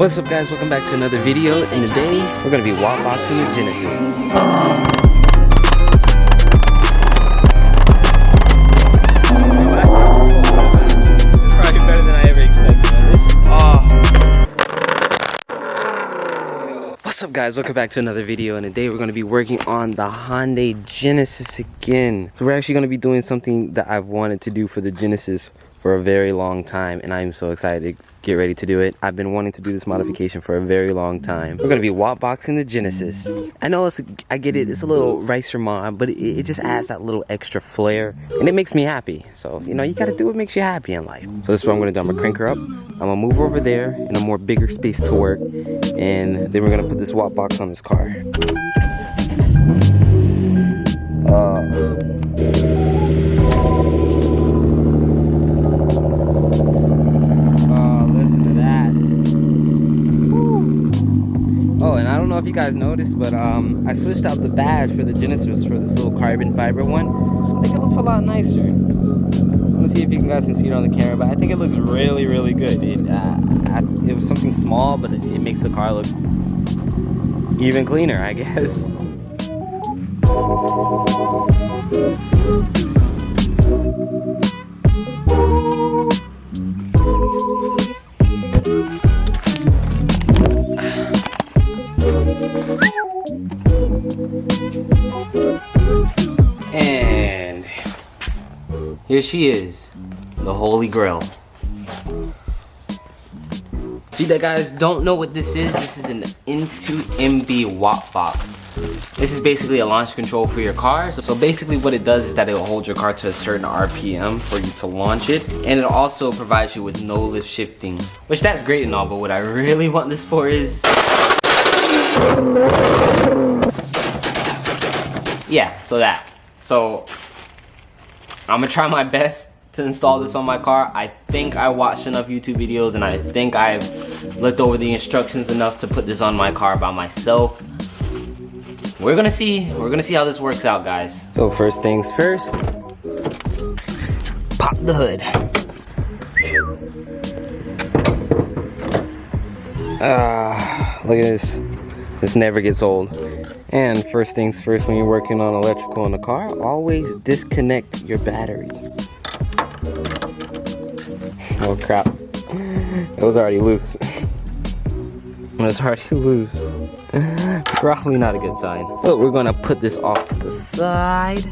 What's up guys, welcome back to another video, and today we're going to be boxing the Genesis. What's up guys, welcome back to another video, and today we're going to be working on the Hyundai Genesis again. So we're actually going to be doing something that I've wanted to do for the Genesis for a very long time, and I'm so excited to get ready to do it. I've been wanting to do this modification for a very long time. We're going to be boxing the Genesis. I know I get it, it's a little racer mod, but it just adds that little extra flair, and it makes me happy. So, you know, you got to do what makes you happy in life. So this is what I'm going to do. I'm going to crank her up. I'm going to move her over there in a more bigger space to work, and then we're going to put this box on this car. Oh, and I don't know if you guys noticed, but I switched out the badge for the Genesis for this little carbon fiber one. I think it looks a lot nicer. Let's see if you guys can see it on the camera, but I think it looks really, really good. It was something small, but it makes the car look even cleaner, I guess. And here she is, the Holy Grail. If you guys don't know what this is an N2MB watt box. This is basically a launch control for your car. So basically what it does is that it will hold your car to a certain RPM for you to launch it. And it also provides you with no lift shifting, which that's great and all, but what I really want this for is... yeah, so I'm gonna try my best to install this on my car. I think I watched enough YouTube videos, and I think I've looked over the instructions enough to put this on my car by myself. We're gonna see how this works out, guys. So first things first, pop the hood. Look at this. This never gets old. And first things first, when you're working on electrical in the car, always disconnect your battery. Oh crap. It was already loose. Probably not a good sign. But we're gonna put this off to the side.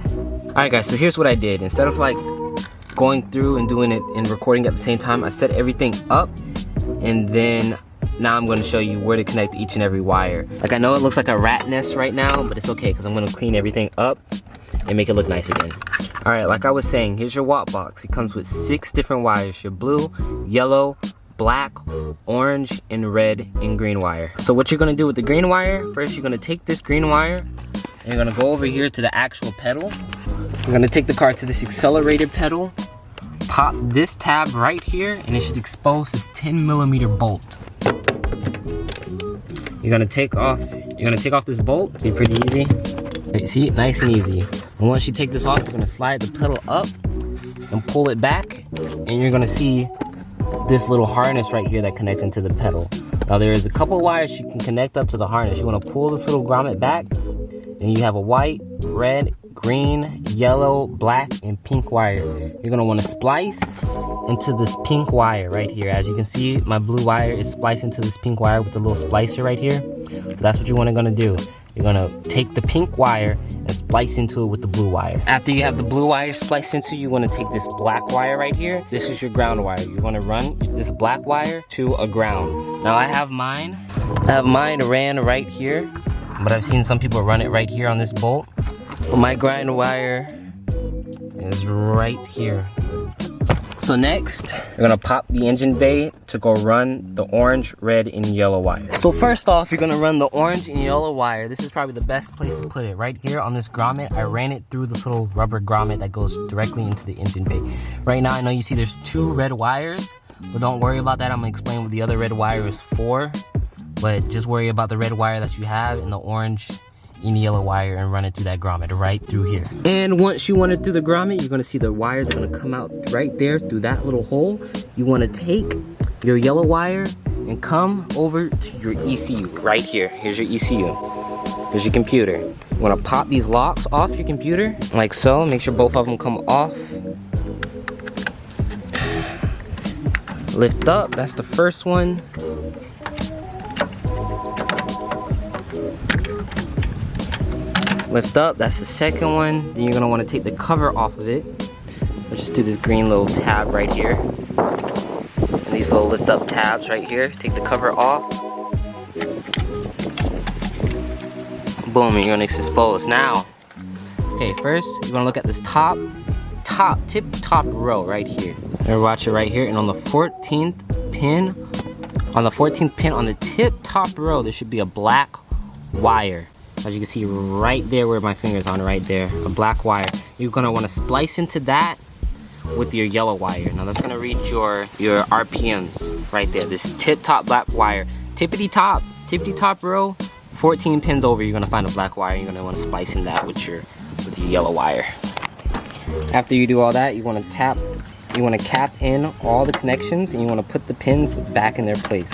Alright guys, so here's what I did. Instead of like going through and doing it and recording at the same time, I set everything up, and then now I'm going to show you where to connect each and every wire. Like, I know it looks like a rat nest right now, but it's okay because I'm going to clean everything up and make it look nice again. Alright, like I was saying, here's your watt box. It comes with 6 different wires. Your blue, yellow, black, orange, and red and green wire. So what you're going to do with the green wire, first you're going to take this green wire and you're going to go over here to the actual pedal. You're going to take the car to this accelerated pedal, pop this tab right here, and it should expose this 10mm bolt. You're gonna take off this bolt. See, pretty easy. See, nice and easy. And once you take this off, you're gonna slide the pedal up and pull it back, and you're gonna see this little harness right here that connects into the pedal. Now there is a couple wires you can connect up to the harness. You wanna pull this little grommet back, and you have a white, red, green, yellow, black, and pink wire. You're gonna wanna splice into this pink wire right here. As you can see, my blue wire is spliced into this pink wire with the little splicer right here. So that's what you're gonna do. You're gonna take the pink wire and splice into it with the blue wire. After you have the blue wire spliced into, you wanna take this black wire right here. This is your ground wire. You're gonna run this black wire to a ground. Now I have mine ran right here, but I've seen some people run it right here on this bolt. But my ground wire is right here. So next, we're gonna pop the engine bay to go run the orange, red, and yellow wire. So first off, you're gonna run the orange and yellow wire. This is probably the best place to put it. Right here on this grommet, I ran it through this little rubber grommet that goes directly into the engine bay. Right now, I know you see there's 2 red wires, but don't worry about that. I'm gonna explain what the other red wire is for. But just worry about the red wire that you have and the orange and the yellow wire, and run it through that grommet right through here. And once you run it through the grommet, you're gonna see the wires are gonna come out right there through that little hole. You wanna take your yellow wire and come over to your ECU right here. Here's your ECU. Here's your computer. You want to pop these locks off your computer like so. Make sure both of them come off. Lift up, that's the first one. Lift up, that's the second one. Then you're gonna wanna take the cover off of it. Let's just do this green little tab right here. And these little lift up tabs right here. Take the cover off. Boom, and you're gonna expose. Now, okay, first, you're gonna look at this tip-top row right here. And watch it right here, and on the 14th pin, on the tip-top row, there should be a black wire. As you can see right there where my finger's on, right there, a black wire. You're gonna wanna splice into that with your yellow wire. Now that's gonna read your RPMs right there. This tip-top black wire. Tippity-top row, 14 pins over, you're gonna find a black wire. You're gonna wanna splice in that with your yellow wire. After you do all that, you wanna cap in all the connections, and you wanna put the pins back in their place.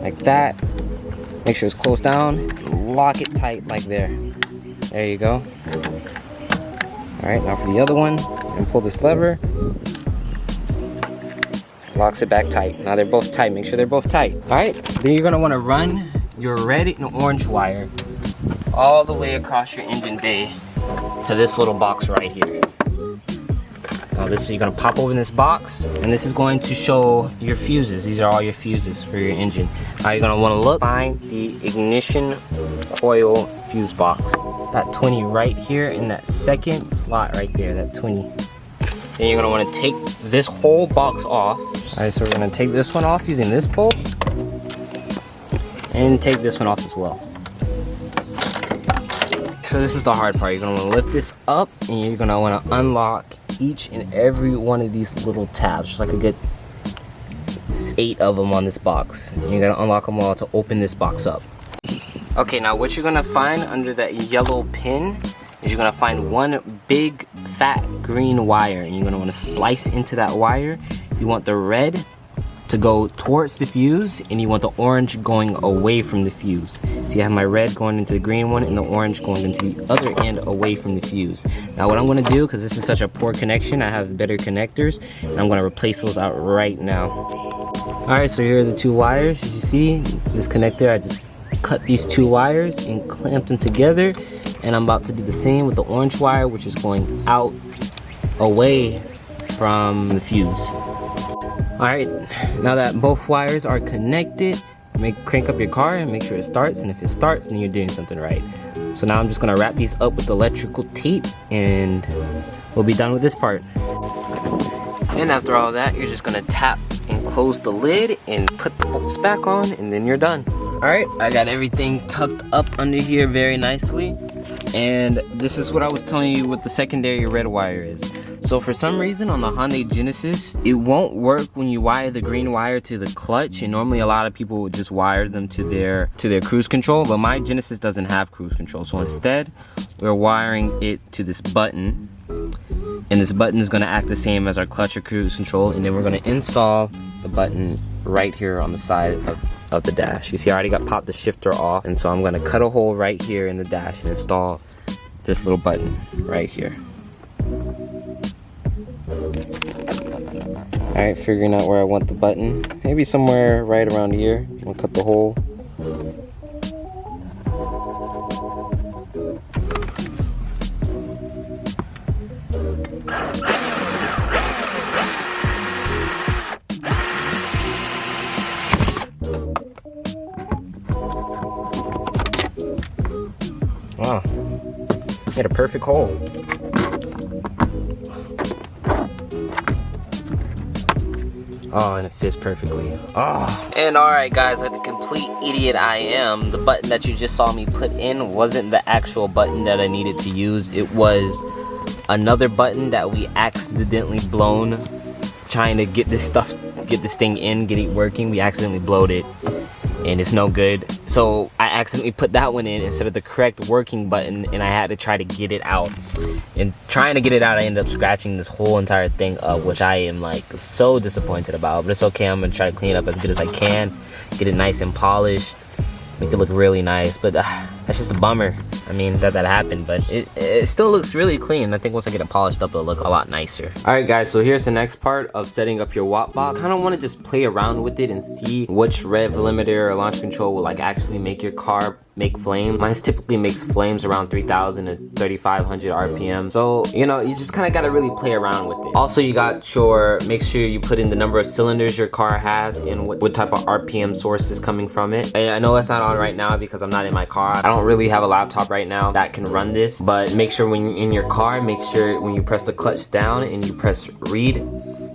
Like that. Make sure it's closed down. Lock it tight like there. There you go. Alright, now for the other one, and pull this lever. Locks it back tight. Now they're both tight. Make sure they're both tight. Alright, then you're gonna wanna run your red and orange wire all the way across your engine bay to this little box right here. Now you're gonna pop open this box, and this is going to show your fuses. These are all your fuses for your engine. Now you're gonna wanna find the ignition coil fuse box. That 20 right here in that second slot right there, that 20. Then you're gonna wanna take this whole box off. Alright, so we're gonna take this one off using this bolt, and take this one off as well. So this is the hard part. You're gonna wanna lift this up, and you're gonna wanna unlock each and every one of these little tabs. Just like a good 8 of them on this box. And you're gonna unlock them all to open this box up. Okay, now what you're gonna find under that yellow pin is you're gonna find one big fat green wire, and you're gonna wanna splice into that wire. You want the red to go towards the fuse, and you want the orange going away from the fuse. So you have my red going into the green one, and the orange going into the other end away from the fuse. Now what I'm gonna do, because this is such a poor connection, I have better connectors, and I'm gonna replace those out right now. Alright, so here are the two wires. As you see, this connector, I just cut these two wires and clamp them together, and I'm about to do the same with the orange wire, which is going out away from the fuse. Alright, now that both wires are connected, crank up your car and make sure it starts, and if it starts, then you're doing something right. So now I'm just gonna wrap these up with electrical tape, and we'll be done with this part. And after all that, you're just gonna tap and close the lid and put the bolts back on, and then you're done. Alright, I got everything tucked up under here very nicely, and this is what I was telling you what the secondary red wire is. So for some reason on the Hyundai Genesis, it won't work when you wire the green wire to the clutch, and normally a lot of people would just wire them to their cruise control, but my Genesis doesn't have cruise control. So instead, we're wiring it to this button, and this button is gonna act the same as our clutch or cruise control, and then we're gonna install the button right here on the side of the dash. You see I already got popped the shifter off, and so I'm gonna cut a hole right here in the dash and install this little button right here. Alright, figuring out where I want the button. Maybe somewhere right around here. I'm gonna cut the hole. Wow, made a perfect hole. Oh, and it fits perfectly. Oh. And alright guys, like the complete idiot I am, the button that you just saw me put in wasn't the actual button that I needed to use. It was another button that we accidentally blown trying to get this thing in, get it working. We accidentally blowed it. and it's no good. So I accidentally put that one in instead of the correct working button, and I had to try to get it out. And trying to get it out, I ended up scratching this whole entire thing up, which I am like so disappointed about, but it's okay. I'm gonna try to clean it up as good as I can, get it nice and polished, make it look really nice. But that's just a bummer. I mean, that happened, but it still looks really clean. I think once I get it polished up, it'll look a lot nicer. All right, guys, so here's the next part of setting up your watt box. I kind of want to just play around with it and see which rev limiter or launch control will like actually make your car make flame. Mine typically makes flames around 3,000 to 3,500 RPM. So, you know, you just kind of got to really play around with it. Also, you got make sure you put in the number of cylinders your car has and what type of RPM source is coming from it. And I know that's not on right now because I'm not in my car. I don't really have a laptop right now that can run this, but make sure when you're in your car, make sure when you press the clutch down and you press read,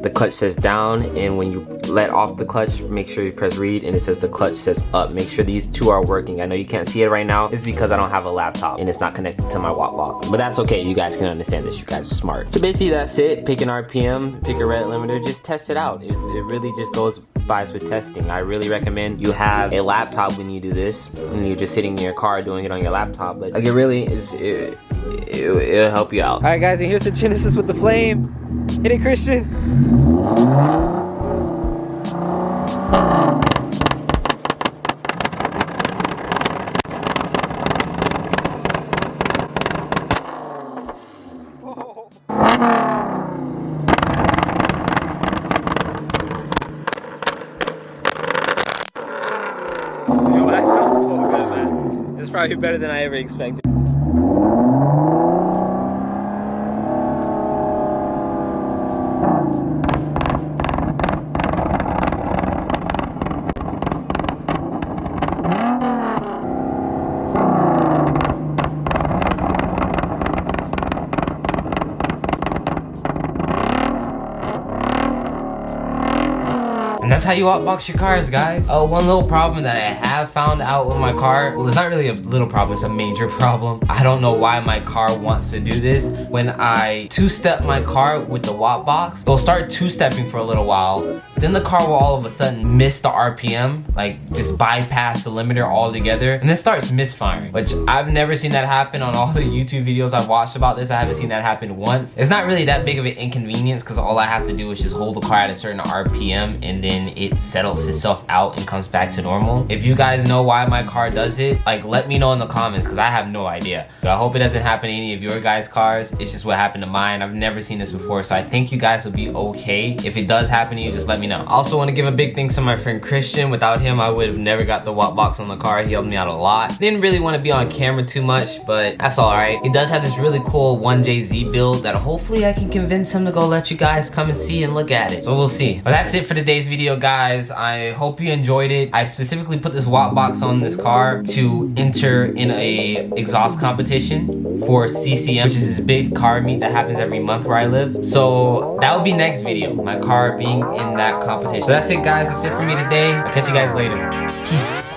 the clutch says down, and when you let off the clutch, make sure you press read and it says the clutch says up. Make sure these two are working. I know you can't see it right now. It's because I don't have a laptop and it's not connected to my watt box, but that's okay. You guys can understand this. You guys are smart. So basically that's it. Pick an RPM, pick a red limiter, just test it out. It really just goes by with testing. I really recommend you have a laptop when you do this, and you're just sitting in your car doing it on your laptop. But like, it really is, it'll help you out. All right, guys, and here's the Genesis with the flame. Hit it, Christian. Yo, that sounds so good, man. It's probably better than I ever expected. And that's how you outbox your cars, guys. Oh, one little problem that I have found out with my car, well, it's not really a little problem, it's a major problem. I don't know why my car wants to do this. When I two-step my car with the watt box, it'll start two-stepping for a little while. Then the car will all of a sudden miss the RPM, like just bypass the limiter altogether, and then starts misfiring, which I've never seen that happen on all the YouTube videos I've watched about this. I haven't seen that happen once. It's not really that big of an inconvenience because all I have to do is just hold the car at a certain RPM and then it settles itself out and comes back to normal. If you guys know why my car does it, like, let me know in the comments because I have no idea. But I hope it doesn't happen to any of your guys' cars. It's just what happened to mine. I've never seen this before, so I think you guys will be okay. If it does happen to you, just let me know. I also want to give a big thanks to my friend Christian. Without him, I would have never got the watt box on the car. He helped me out a lot. Didn't really want to be on camera too much, but that's all right. He does have this really cool 1JZ build that hopefully I can convince him to go let you guys come and see and look at it. So we'll see. But that's it for today's video, guys. I hope you enjoyed it. I specifically put this watt box on this car to enter in a exhaust competition for CCM, which is this big car meet that happens every month where I live. So that will be next video, my car being in that competition. So that's it, guys. That's it for me today. I'll catch you guys later. Peace.